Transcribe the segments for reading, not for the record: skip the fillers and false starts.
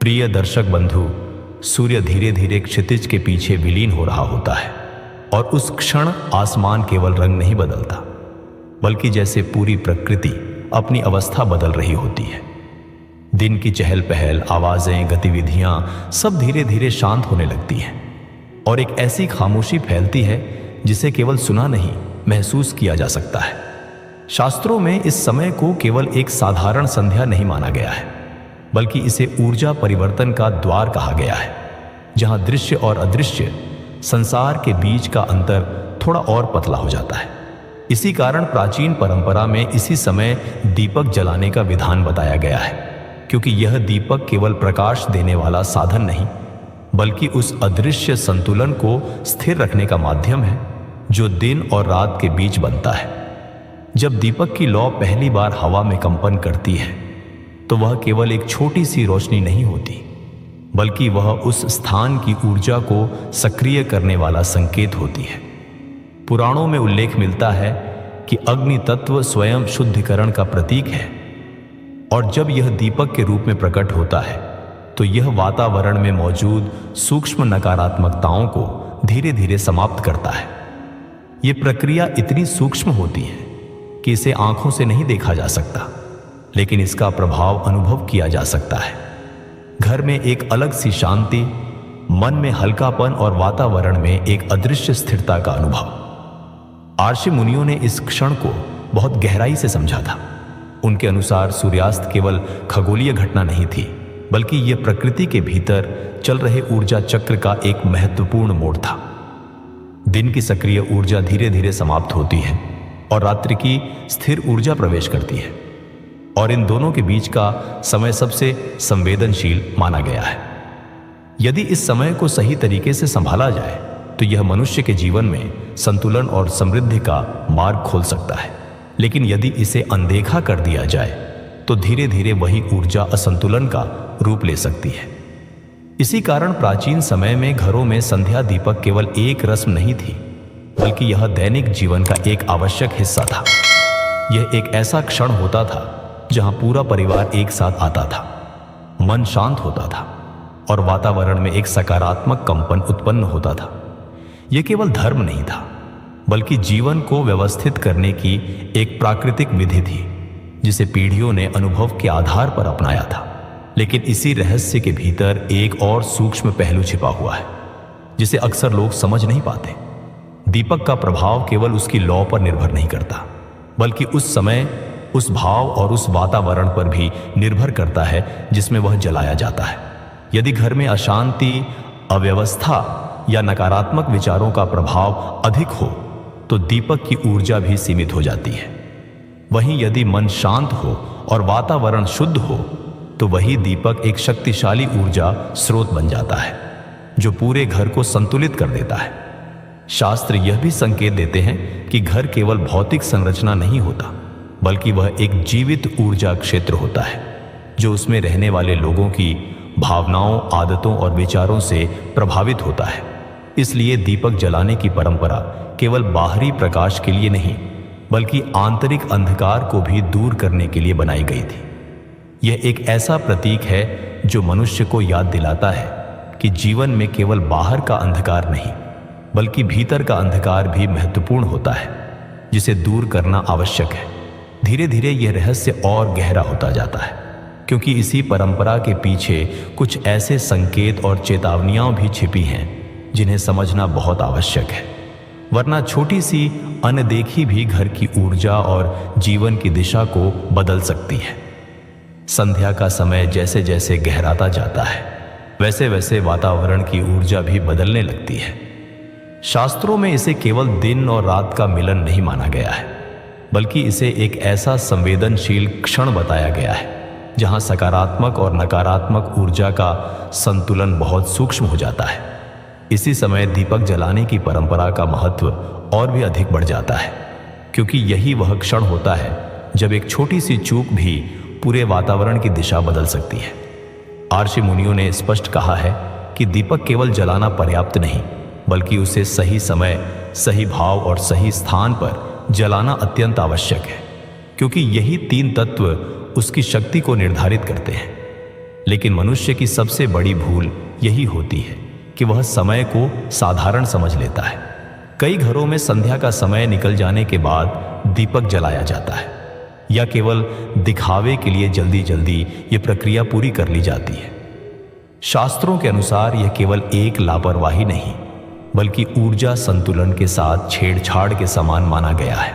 प्रिय दर्शक बंधु, सूर्य धीरे धीरे क्षितिज के पीछे विलीन हो रहा होता है और उस क्षण आसमान केवल रंग नहीं बदलता, बल्कि जैसे पूरी प्रकृति अपनी अवस्था बदल रही होती है। दिन की चहल पहल, आवाजें, गतिविधियां सब धीरे धीरे शांत होने लगती हैं और एक ऐसी खामोशी फैलती है जिसे केवल सुना नहीं, महसूस किया जा सकता है। शास्त्रों में इस समय को केवल एक साधारण संध्या नहीं माना गया है, बल्कि इसे ऊर्जा परिवर्तन का द्वार कहा गया है, जहां दृश्य और अदृश्य संसार के बीच का अंतर थोड़ा और पतला हो जाता है। इसी कारण प्राचीन परंपरा में इसी समय दीपक जलाने का विधान बताया गया है, क्योंकि यह दीपक केवल प्रकाश देने वाला साधन नहीं, बल्कि उस अदृश्य संतुलन को स्थिर रखने का माध्यम है जो दिन और रात के बीच बनता है। जब दीपक की लौ पहली बार हवा में कंपन करती है तो वह केवल एक छोटी सी रोशनी नहीं होती, बल्कि वह उस स्थान की ऊर्जा को सक्रिय करने वाला संकेत होती है। पुराणों में उल्लेख मिलता है कि अग्नि तत्व स्वयं शुद्धिकरण का प्रतीक है और जब यह दीपक के रूप में प्रकट होता है तो यह वातावरण में मौजूद सूक्ष्म नकारात्मकताओं को धीरे धीरे समाप्त करता है। यह प्रक्रिया इतनी सूक्ष्म होती है कि इसे आंखों से नहीं देखा जा सकता, लेकिन इसका प्रभाव अनुभव किया जा सकता है। घर में एक अलग सी शांति, मन में हल्कापन और वातावरण में एक अदृश्य स्थिरता का अनुभव। आर्षि मुनियों ने इस क्षण को बहुत गहराई से समझा था। उनके अनुसार सूर्यास्त केवल खगोलीय घटना नहीं थी, बल्कि यह प्रकृति के भीतर चल रहे ऊर्जा चक्र का एक महत्वपूर्ण मोड़ था। दिन की सक्रिय ऊर्जा धीरे धीरे समाप्त होती है और रात्रि की स्थिर ऊर्जा प्रवेश करती है, और इन दोनों के बीच का समय सबसे संवेदनशील माना गया है। यदि इस समय को सही तरीके से संभाला जाए तो यह मनुष्य के जीवन में संतुलन और समृद्धि का मार्ग खोल सकता है, लेकिन यदि इसे अनदेखा कर दिया जाए तो धीरे धीरे वही ऊर्जा असंतुलन का रूप ले सकती है। इसी कारण प्राचीन समय में घरों में संध्या दीपक केवल एक रस्म नहीं थी, बल्कि यह दैनिक जीवन का एक आवश्यक हिस्सा था। यह एक ऐसा क्षण होता था जहां पूरा परिवार एक साथ आता था, मन शांत होता था और वातावरण में एक सकारात्मक कंपन उत्पन्न होता था। यह केवल धर्म नहीं था, बल्कि जीवन को व्यवस्थित करने की एक प्राकृतिक विधि थी, जिसे पीढ़ियों ने अनुभव के आधार पर अपनाया था। लेकिन इसी रहस्य के भीतर एक और सूक्ष्म पहलू छिपा हुआ है, जिसे अक्सर लोग समझ नहीं पाते। दीपक का प्रभाव केवल उसकी लौ पर निर्भर नहीं करता, बल्कि उस समय, उस भाव और उस वातावरण पर भी निर्भर करता है जिसमें वह जलाया जाता है। यदि घर में अशांति, अव्यवस्था या नकारात्मक विचारों का प्रभाव अधिक हो तो दीपक की ऊर्जा भी सीमित हो जाती है। वहीं यदि मन शांत हो और वातावरण शुद्ध हो तो वही दीपक एक शक्तिशाली ऊर्जा स्रोत बन जाता है, जो पूरे घर को संतुलित कर देता है। शास्त्र यह भी संकेत देते हैं कि घर केवल भौतिक संरचना नहीं होता, बल्कि वह एक जीवित ऊर्जा क्षेत्र होता है, जो उसमें रहने वाले लोगों की भावनाओं, आदतों और विचारों से प्रभावित होता है। इसलिए दीपक जलाने की परंपरा केवल बाहरी प्रकाश के लिए नहीं, बल्कि आंतरिक अंधकार को भी दूर करने के लिए बनाई गई थी। यह एक ऐसा प्रतीक है जो मनुष्य को याद दिलाता है कि जीवन में केवल बाहर का अंधकार नहीं, बल्कि भीतर का अंधकार भी महत्वपूर्ण होता है, जिसे दूर करना आवश्यक है। धीरे धीरे यह रहस्य और गहरा होता जाता है, क्योंकि इसी परंपरा के पीछे कुछ ऐसे संकेत और चेतावनियां भी छिपी हैं जिन्हें समझना बहुत आवश्यक है, वरना छोटी सी अनदेखी भी घर की ऊर्जा और जीवन की दिशा को बदल सकती है। संध्या का समय जैसे जैसे गहराता जाता है, वैसे वैसे वातावरण की ऊर्जा भी बदलने लगती है। शास्त्रों में इसे केवल दिन और रात का मिलन नहीं माना गया है, बल्कि इसे एक ऐसा संवेदनशील क्षण बताया गया है जहां सकारात्मक और नकारात्मक ऊर्जा का संतुलन बहुत सूक्ष्म हो जाता है। इसी समय दीपक जलाने की परंपरा का महत्व और भी अधिक बढ़ जाता है, क्योंकि यही वह क्षण होता है जब एक छोटी सी चूक भी पूरे वातावरण की दिशा बदल सकती है। आर्षि मुनियों ने स्पष्ट कहा है कि दीपक केवल जलाना पर्याप्त नहीं, बल्कि उसे सही समय, सही भाव और सही स्थान पर जलाना अत्यंत आवश्यक है, क्योंकि यही तीन तत्व उसकी शक्ति को निर्धारित करते हैं। लेकिन मनुष्य की सबसे बड़ी भूल यही होती है कि वह समय को साधारण समझ लेता है। कई घरों में संध्या का समय निकल जाने के बाद दीपक जलाया जाता है, या केवल दिखावे के लिए जल्दी जल्दी यह प्रक्रिया पूरी कर ली जाती है। शास्त्रों के अनुसार यह केवल एक लापरवाही नहीं, बल्कि ऊर्जा संतुलन के साथ छेड़छाड़ के समान माना गया है।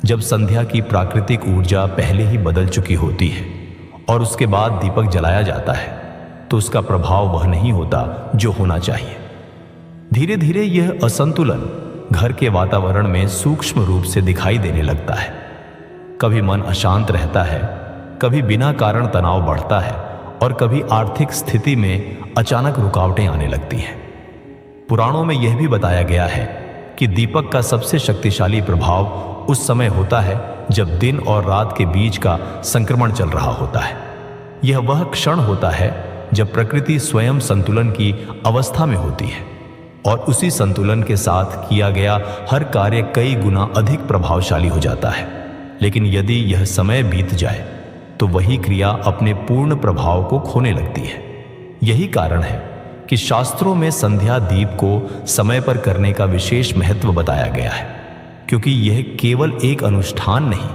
जब संध्या की प्राकृतिक ऊर्जा पहले ही बदल चुकी होती है और उसके बाद दीपक जलाया जाता है, तो उसका प्रभाव वह नहीं होता जो होना चाहिए। धीरे धीरे यह असंतुलन घर के वातावरण में सूक्ष्म रूप से दिखाई देने लगता है। कभी मन अशांत रहता है, कभी बिना कारण तनाव बढ़ता है और कभी आर्थिक स्थिति में अचानक रुकावटें आने लगती हैं। पुराणों में यह भी बताया गया है कि दीपक का सबसे शक्तिशाली प्रभाव उस समय होता है जब दिन और रात के बीच का संक्रमण चल रहा होता है। यह वह क्षण होता है जब प्रकृति स्वयं संतुलन की अवस्था में होती है और उसी संतुलन के साथ किया गया हर कार्य कई गुना अधिक प्रभावशाली हो जाता है। लेकिन यदि यह समय बीत जाए तो वही क्रिया अपने पूर्ण प्रभाव को खोने लगती है। यही कारण है कि शास्त्रों में संध्या दीप को समय पर करने का विशेष महत्व बताया गया है, क्योंकि यह केवल एक अनुष्ठान नहीं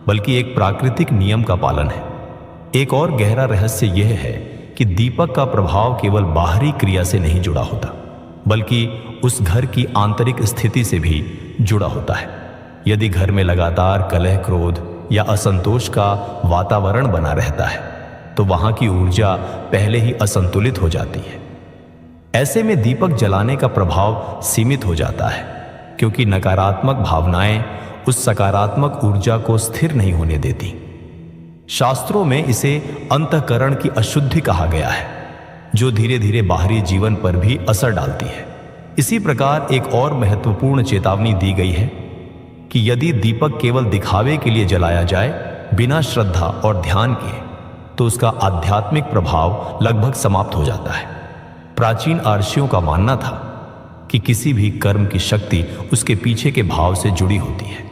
बल्कि एक प्राकृतिक नियम का पालन है। एक और गहरा रहस्य यह है कि दीपक का प्रभाव केवल बाहरी क्रिया से नहीं जुड़ा होता, बल्कि उस घर की आंतरिक स्थिति से भी जुड़ा होता है। यदि घर में लगातार कलह, क्रोध या असंतोष का वातावरण बना रहता है तो वहां की ऊर्जा पहले ही असंतुलित हो जाती है। ऐसे में दीपक जलाने का प्रभाव सीमित हो जाता है, क्योंकि नकारात्मक भावनाएं उस सकारात्मक ऊर्जा को स्थिर नहीं होने देती। शास्त्रों में इसे अंतःकरण की अशुद्धि कहा गया है, जो धीरे धीरे बाहरी जीवन पर भी असर डालती है। इसी प्रकार एक और महत्वपूर्ण चेतावनी दी गई है कि यदि दीपक केवल दिखावे के लिए जलाया जाए बिना श्रद्धा और ध्यान के, तो उसका आध्यात्मिक प्रभाव लगभग समाप्त हो जाता है। प्राचीन आर्षियों का मानना था कि किसी भी कर्म की शक्ति उसके पीछे के भाव से जुड़ी होती है।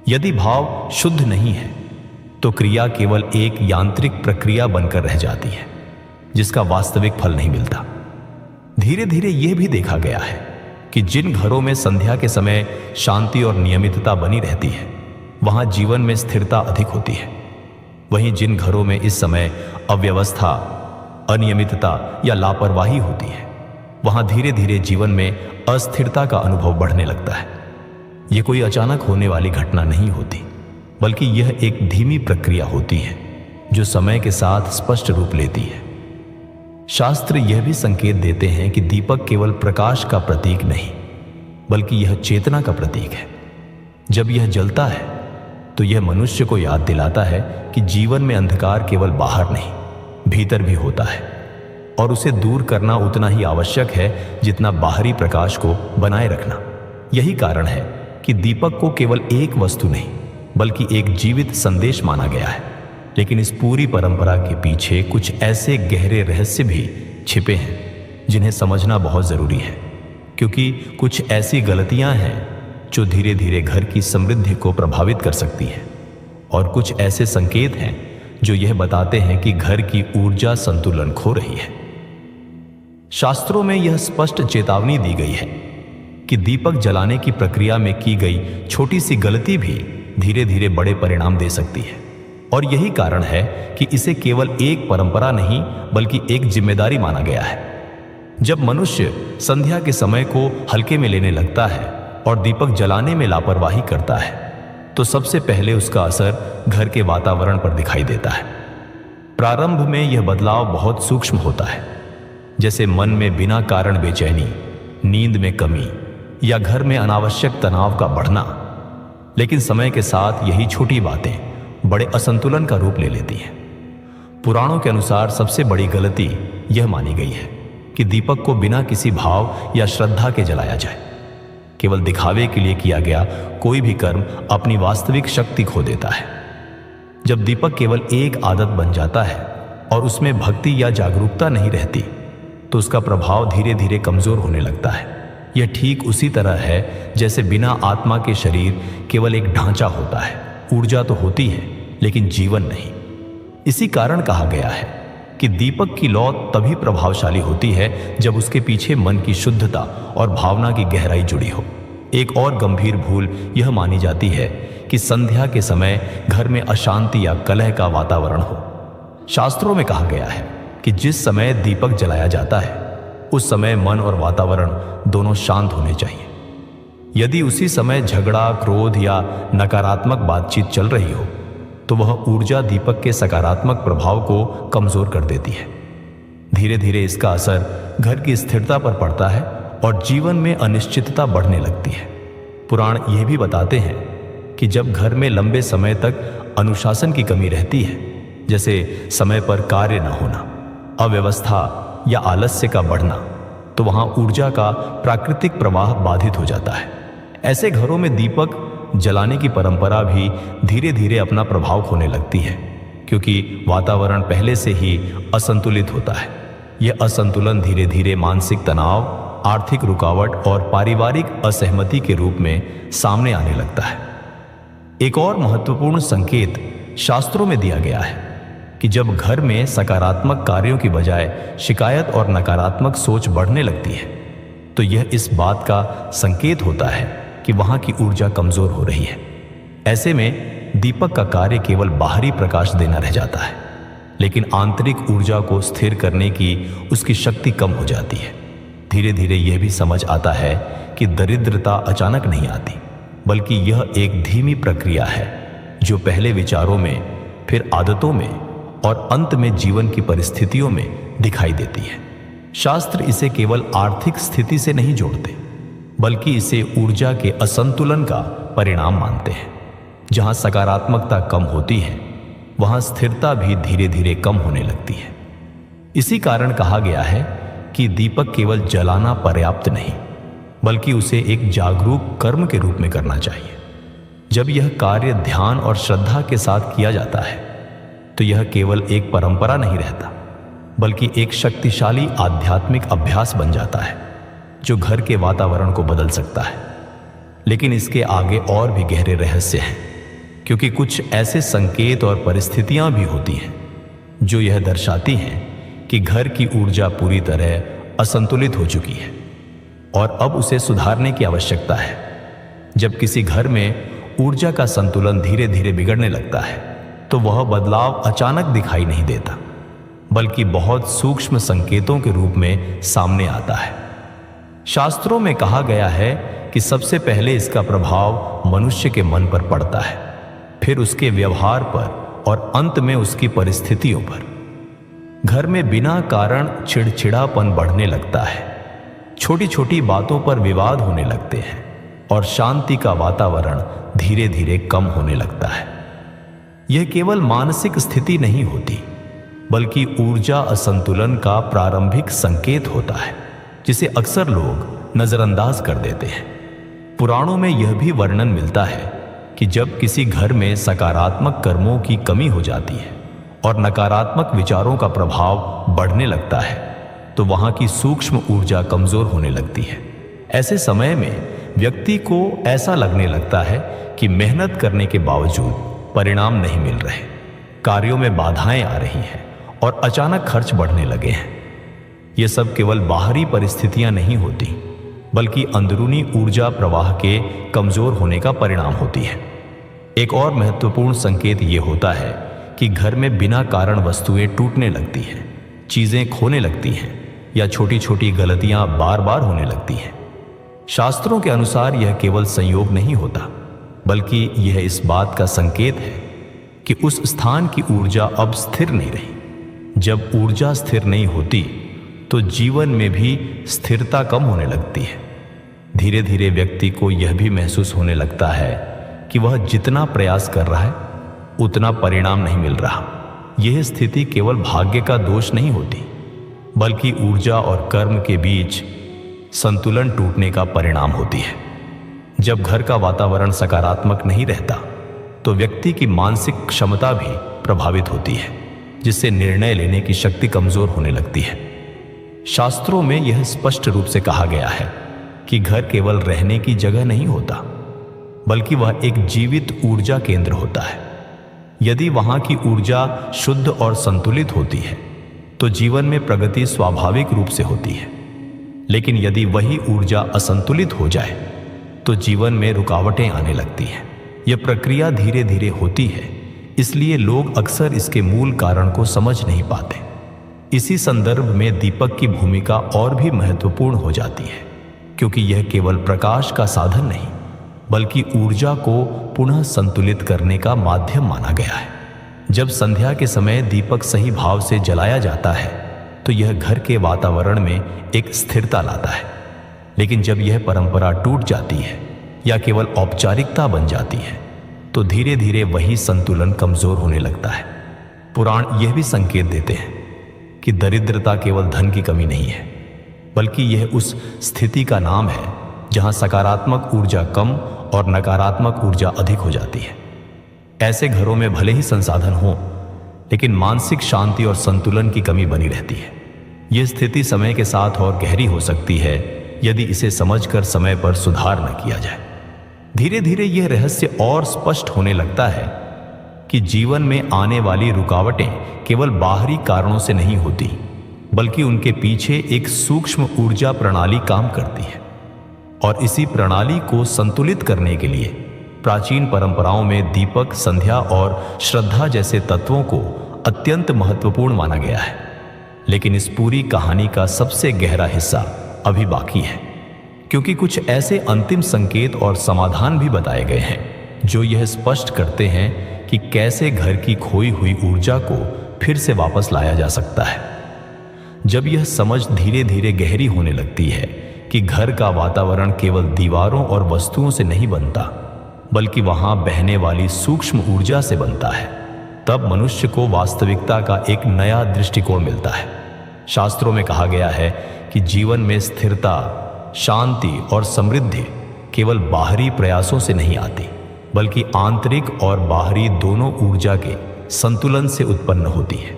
यदि भाव शुद्ध नहीं है तो क्रिया केवल एक यांत्रिक प्रक्रिया बनकर रह जाती है, जिसका वास्तविक फल नहीं मिलता। धीरे धीरे यह भी देखा गया है कि जिन घरों में संध्या के समय शांति और नियमितता बनी रहती है, वहां जीवन में स्थिरता अधिक होती है। वहीं जिन घरों में इस समय अव्यवस्था, अनियमितता या लापरवाही होती है, वहां धीरे धीरे जीवन में अस्थिरता का अनुभव बढ़ने लगता है। यह कोई अचानक होने वाली घटना नहीं होती, बल्कि यह एक धीमी प्रक्रिया होती है जो समय के साथ स्पष्ट रूप लेती है। शास्त्र यह भी संकेत देते हैं कि दीपक केवल प्रकाश का प्रतीक नहीं, बल्कि यह चेतना का प्रतीक है। जब यह जलता है तो यह मनुष्य को याद दिलाता है कि जीवन में अंधकार केवल बाहर नहीं, भीतर भी होता है, और उसे दूर करना उतना ही आवश्यक है जितना बाहरी प्रकाश को बनाए रखना। यही कारण है कि दीपक को केवल एक वस्तु नहीं, बल्कि एक जीवित संदेश माना गया है। लेकिन इस पूरी परंपरा के पीछे कुछ ऐसे गहरे रहस्य भी छिपे हैं जिन्हें समझना बहुत जरूरी है, क्योंकि कुछ ऐसी गलतियां हैं जो धीरे धीरे घर की समृद्धि को प्रभावित कर सकती है, और कुछ ऐसे संकेत हैं जो यह बताते हैं कि घर की ऊर्जा संतुलन खो रही है। शास्त्रों में यह स्पष्ट चेतावनी दी गई है कि दीपक जलाने की प्रक्रिया में की गई छोटी सी गलती भी धीरे धीरे बड़े परिणाम दे सकती है। और यही कारण है कि इसे केवल एक परंपरा नहीं, बल्कि एक जिम्मेदारी माना गया है। जब मनुष्य संध्या के समय को हल्के में लेने लगता है और दीपक जलाने में लापरवाही करता है, तो सबसे पहले उसका असर घर के वातावरण पर दिखाई देता है। प्रारंभ में यह बदलाव बहुत सूक्ष्म होता है, जैसे मन में बिना कारण बेचैनी, नींद में कमी या घर में अनावश्यक तनाव का बढ़ना। लेकिन समय के साथ यही छोटी बातें बड़े असंतुलन का रूप ले लेती हैं। पुराणों के अनुसार सबसे बड़ी गलती यह मानी गई है कि दीपक को बिना किसी भाव या श्रद्धा के जलाया जाए। केवल दिखावे के लिए किया गया कोई भी कर्म अपनी वास्तविक शक्ति खो देता है। जब दीपक केवल एक आदत बन जाता है और उसमें भक्ति या जागरूकता नहीं रहती, तो उसका प्रभाव धीरे धीरे कमजोर होने लगता है। यह ठीक उसी तरह है जैसे बिना आत्मा के शरीर केवल एक ढांचा होता है। ऊर्जा तो होती है, लेकिन जीवन नहीं। इसी कारण कहा गया है कि दीपक की लौ तभी प्रभावशाली होती है जब उसके पीछे मन की शुद्धता और भावना की गहराई जुड़ी हो। एक और गंभीर भूल यह मानी जाती है कि संध्या के समय घर में अशांति या कलह का वातावरण हो। शास्त्रों में कहा गया है कि जिस समय दीपक जलाया जाता है उस समय मन और वातावरण दोनों शांत होने चाहिए। यदि उसी समय झगड़ा, क्रोध या नकारात्मक बातचीत चल रही हो तो वह ऊर्जा दीपक के सकारात्मक प्रभाव को कमजोर कर देती है। धीरे धीरे इसका असर घर की स्थिरता पर पड़ता है और जीवन में अनिश्चितता बढ़ने लगती है। पुराण यह भी बताते हैं कि जब घर में लंबे समय तक अनुशासन की कमी रहती है, जैसे समय पर कार्य न होना, अव्यवस्था या आलस्य का बढ़ना, तो वहां ऊर्जा का प्राकृतिक प्रवाह बाधित हो जाता है। ऐसे घरों में दीपक जलाने की परंपरा भी धीरे धीरे अपना प्रभाव खोने लगती है, क्योंकि वातावरण पहले से ही असंतुलित होता है। यह असंतुलन धीरे धीरे मानसिक तनाव, आर्थिक रुकावट और पारिवारिक असहमति के रूप में सामने आने लगता है। एक और महत्वपूर्ण संकेत शास्त्रों में दिया गया है कि जब घर में सकारात्मक कार्यों की बजाय शिकायत और नकारात्मक सोच बढ़ने लगती है तो यह इस बात का संकेत होता है कि वहां की ऊर्जा कमजोर हो रही है। ऐसे में दीपक का कार्य केवल बाहरी प्रकाश देना रह जाता है, लेकिन आंतरिक ऊर्जा को स्थिर करने की उसकी शक्ति कम हो जाती है। धीरे धीरे यह भी समझ आता है कि दरिद्रता अचानक नहीं आती, बल्कि यह एक धीमी प्रक्रिया है जो पहले विचारों में, फिर आदतों में और अंत में जीवन की परिस्थितियों में दिखाई देती है। शास्त्र इसे केवल आर्थिक स्थिति से नहीं जोड़ते, बल्कि इसे ऊर्जा के असंतुलन का परिणाम मानते हैं। जहां सकारात्मकता कम होती है वहां स्थिरता भी धीरे धीरे कम होने लगती है। इसी कारण कहा गया है कि दीपक केवल जलाना पर्याप्त नहीं, बल्कि उसे एक जागरूक कर्म के रूप में करना चाहिए। जब यह कार्य ध्यान और श्रद्धा के साथ किया जाता है तो यह केवल एक परंपरा नहीं रहता, बल्कि एक शक्तिशाली आध्यात्मिक अभ्यास बन जाता है जो घर के वातावरण को बदल सकता है। लेकिन इसके आगे और भी गहरे रहस्य हैं, क्योंकि कुछ ऐसे संकेत और परिस्थितियां भी होती हैं जो यह दर्शाती हैं कि घर की ऊर्जा पूरी तरह असंतुलित हो चुकी है और अब उसे सुधारने की आवश्यकता है। जब किसी घर में ऊर्जा का संतुलन धीरे धीरे बिगड़ने लगता है तो वह बदलाव अचानक दिखाई नहीं देता, बल्कि बहुत सूक्ष्म संकेतों के रूप में सामने आता है। शास्त्रों में कहा गया है कि सबसे पहले इसका प्रभाव मनुष्य के मन पर पड़ता है, फिर उसके व्यवहार पर और अंत में उसकी परिस्थितियों पर। घर में बिना कारण चिड़चिड़ापन बढ़ने लगता है, छोटी छोटी बातों पर विवाद होने लगते हैं और शांति का वातावरण धीरे धीरे कम होने लगता है। यह केवल मानसिक स्थिति नहीं होती, बल्कि ऊर्जा असंतुलन का प्रारंभिक संकेत होता है, जिसे अक्सर लोग नजरअंदाज कर देते हैं। पुराणों में यह भी वर्णन मिलता है कि जब किसी घर में सकारात्मक कर्मों की कमी हो जाती है और नकारात्मक विचारों का प्रभाव बढ़ने लगता है तो वहां की सूक्ष्म ऊर्जा कमजोर होने लगती है। ऐसे समय में व्यक्ति को ऐसा लगने लगता है कि मेहनत करने के बावजूद परिणाम नहीं मिल रहे, कार्यों में बाधाएं आ रही हैं और अचानक खर्च बढ़ने लगे हैं। ये सब केवल बाहरी परिस्थितियां नहीं होती, बल्कि अंदरूनी ऊर्जा प्रवाह के कमजोर होने का परिणाम होती है। एक और महत्वपूर्ण संकेत ये होता है कि घर में बिना कारण वस्तुएं टूटने लगती हैं, चीजें खोने लगती हैं या छोटी छोटी गलतियां बार बार होने लगती हैं। शास्त्रों के अनुसार यह केवल संयोग नहीं होता, बल्कि यह इस बात का संकेत है कि उस स्थान की ऊर्जा अब स्थिर नहीं रही। जब ऊर्जा स्थिर नहीं होती तो जीवन में भी स्थिरता कम होने लगती है। धीरे धीरे व्यक्ति को यह भी महसूस होने लगता है कि वह जितना प्रयास कर रहा है उतना परिणाम नहीं मिल रहा। यह स्थिति केवल भाग्य का दोष नहीं होती, बल्कि ऊर्जा और कर्म के बीच संतुलन टूटने का परिणाम होती है। जब घर का वातावरण सकारात्मक नहीं रहता तो व्यक्ति की मानसिक क्षमता भी प्रभावित होती है, जिससे निर्णय लेने की शक्ति कमजोर होने लगती है। शास्त्रों में यह स्पष्ट रूप से कहा गया है कि घर केवल रहने की जगह नहीं होता, बल्कि वह एक जीवित ऊर्जा केंद्र होता है। यदि वहां की ऊर्जा शुद्ध और संतुलित होती है तो जीवन में प्रगति स्वाभाविक रूप से होती है। लेकिन यदि वही ऊर्जा असंतुलित हो जाए तो जीवन में रुकावटें आने लगती हैं। यह प्रक्रिया धीरे धीरे होती है, इसलिए लोग अक्सर इसके मूल कारण को समझ नहीं पाते। इसी संदर्भ में दीपक की भूमिका और भी महत्वपूर्ण हो जाती है, क्योंकि यह केवल प्रकाश का साधन नहीं बल्कि ऊर्जा को पुनः संतुलित करने का माध्यम माना गया है। जब संध्या के समय दीपक सही भाव से जलाया जाता है तो यह घर के वातावरण में एक स्थिरता लाता है। लेकिन जब यह परंपरा टूट जाती है या केवल औपचारिकता बन जाती है तो धीरे धीरे वही संतुलन कमजोर होने लगता है। पुराण यह भी संकेत देते हैं कि दरिद्रता केवल धन की कमी नहीं है, बल्कि यह उस स्थिति का नाम है जहां सकारात्मक ऊर्जा कम और नकारात्मक ऊर्जा अधिक हो जाती है। ऐसे घरों में भले ही संसाधन हों, लेकिन मानसिक शांति और संतुलन की कमी बनी रहती है। यह स्थिति समय के साथ और गहरी हो सकती है यदि इसे समझकर समय पर सुधार न किया जाए। धीरे धीरे यह रहस्य और स्पष्ट होने लगता है कि जीवन में आने वाली रुकावटें केवल बाहरी कारणों से नहीं होती, बल्कि उनके पीछे एक सूक्ष्म ऊर्जा प्रणाली काम करती है। और इसी प्रणाली को संतुलित करने के लिए प्राचीन परंपराओं में दीपक, संध्या और श्रद्धा जैसे तत्वों को अत्यंत महत्वपूर्ण माना गया है। लेकिन इस पूरी कहानी का सबसे गहरा हिस्सा अभी बाकी है, क्योंकि कुछ ऐसे अंतिम संकेत और समाधान भी बताए गए हैं जो यह स्पष्ट करते हैं कि कैसे घर की खोई हुई ऊर्जा को फिर से वापस लाया जा सकता है। जब यह समझ धीरे धीरे गहरी होने लगती है कि घर का वातावरण केवल दीवारों और वस्तुओं से नहीं बनता, बल्कि वहां बहने वाली सूक्ष्म ऊर्जा से बनता है, तब मनुष्य को वास्तविकता का एक नया दृष्टिकोण मिलता है। शास्त्रों में कहा गया है कि जीवन में स्थिरता, शांति और समृद्धि केवल बाहरी प्रयासों से नहीं आती, बल्कि आंतरिक और बाहरी दोनों ऊर्जा के संतुलन से उत्पन्न होती है।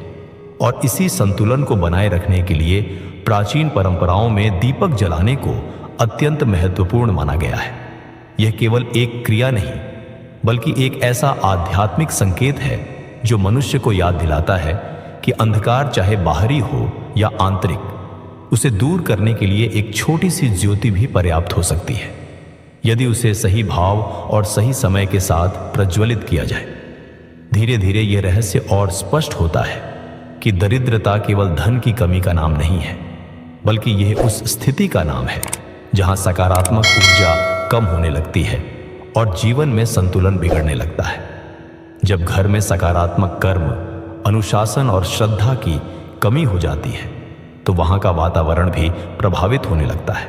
और इसी संतुलन को बनाए रखने के लिए प्राचीन परंपराओं में दीपक जलाने को अत्यंत महत्वपूर्ण माना गया है। यह केवल एक क्रिया नहीं, बल्कि एक ऐसा आध्यात्मिक संकेत है जो मनुष्य को याद दिलाता है कि अंधकार चाहे बाहरी हो या आंतरिक, उसे दूर करने के लिए एक छोटी सी ज्योति भी पर्याप्त हो सकती है, यदि उसे सही भाव और सही समय के साथ प्रज्वलित किया जाए। धीरे धीरे यह रहस्य और स्पष्ट होता है कि दरिद्रता केवल धन की कमी का नाम नहीं है, बल्कि यह उस स्थिति का नाम है जहां सकारात्मक ऊर्जा कम होने लगती है और जीवन में संतुलन बिगड़ने लगता है। जब घर में सकारात्मक कर्म, अनुशासन और श्रद्धा की कमी हो जाती है तो वहां का वातावरण भी प्रभावित होने लगता है।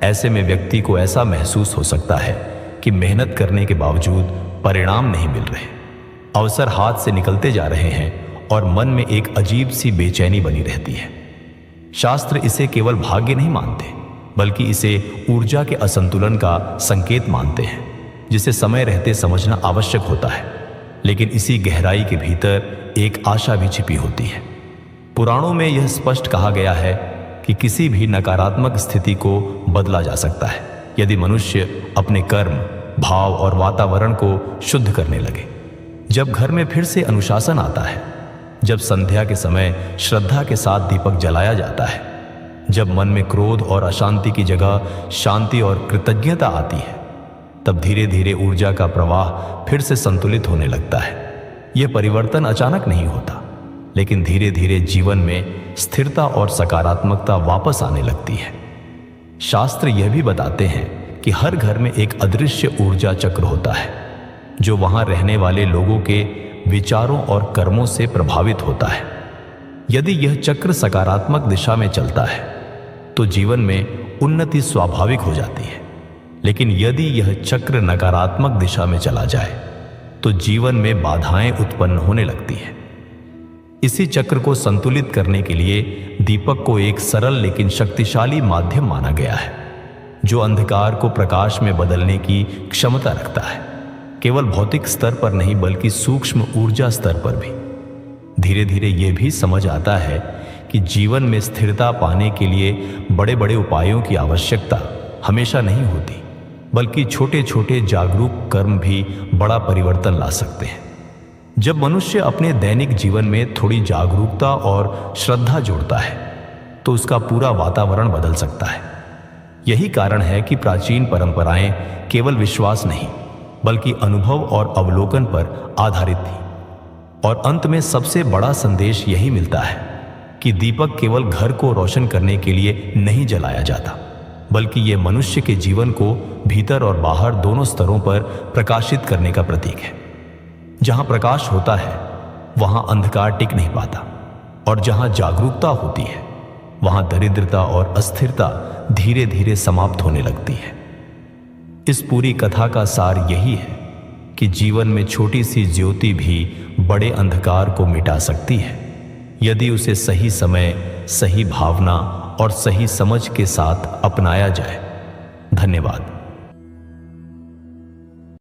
ऐसे में व्यक्ति को ऐसा महसूस हो सकता है कि मेहनत करने के बावजूद परिणाम नहीं मिल रहे, अवसर हाथ से निकलते जा रहे हैं और मन में एक अजीब सी बेचैनी बनी रहती है। शास्त्र इसे केवल भाग्य नहीं मानते, बल्कि इसे ऊर्जा के असंतुलन का संकेत मानते हैं, जिसे समय रहते समझना आवश्यक होता है। लेकिन इसी गहराई के भीतर एक आशा भी छिपी होती है। पुराणों में यह स्पष्ट कहा गया है कि किसी भी नकारात्मक स्थिति को बदला जा सकता है यदि मनुष्य अपने कर्म, भाव और वातावरण को शुद्ध करने लगे। जब घर में फिर से अनुशासन आता है, जब संध्या के समय श्रद्धा के साथ दीपक जलाया जाता है, जब मन में क्रोध और अशांति की जगह शांति और कृतज्ञता आती है, तब धीरे धीरे ऊर्जा का प्रवाह फिर से संतुलित होने लगता है। यह परिवर्तन अचानक नहीं होता, लेकिन धीरे धीरे जीवन में स्थिरता और सकारात्मकता वापस आने लगती है। शास्त्र यह भी बताते हैं कि हर घर में एक अदृश्य ऊर्जा चक्र होता है जो वहां रहने वाले लोगों के विचारों और कर्मों से प्रभावित होता है। यदि यह चक्र सकारात्मक दिशा में चलता है तो जीवन में उन्नति स्वाभाविक हो जाती है, लेकिन यदि यह चक्र नकारात्मक दिशा में चला जाए तो जीवन में बाधाएं उत्पन्न होने लगती हैं। इसी चक्र को संतुलित करने के लिए दीपक को एक सरल लेकिन शक्तिशाली माध्यम माना गया है, जो अंधकार को प्रकाश में बदलने की क्षमता रखता है, केवल भौतिक स्तर पर नहीं बल्कि सूक्ष्म ऊर्जा स्तर पर भी। धीरे धीरे यह भी समझ आता है कि जीवन में स्थिरता पाने के लिए बड़े बड़े उपायों की आवश्यकता हमेशा नहीं होती, बल्कि छोटे छोटे जागरूक कर्म भी बड़ा परिवर्तन ला सकते हैं। जब मनुष्य अपने दैनिक जीवन में थोड़ी जागरूकता और श्रद्धा जोड़ता है तो उसका पूरा वातावरण बदल सकता है। यही कारण है कि प्राचीन परंपराएं केवल विश्वास नहीं बल्कि अनुभव और अवलोकन पर आधारित थी। और अंत में सबसे बड़ा संदेश यही मिलता है कि दीपक केवल घर को रोशन करने के लिए नहीं जलाया जाता, बल्कि ये मनुष्य के जीवन को भीतर और बाहर दोनों स्तरों पर प्रकाशित करने का प्रतीक है। जहां प्रकाश होता है वहां अंधकार टिक नहीं पाता, और जहां जागरूकता होती है वहां दरिद्रता और अस्थिरता धीरे धीरे समाप्त होने लगती है। इस पूरी कथा का सार यही है कि जीवन में छोटी सी ज्योति भी बड़े अंधकार को मिटा सकती है, यदि उसे सही समय, सही भावना और सही समझ के साथ अपनाया जाए। धन्यवाद।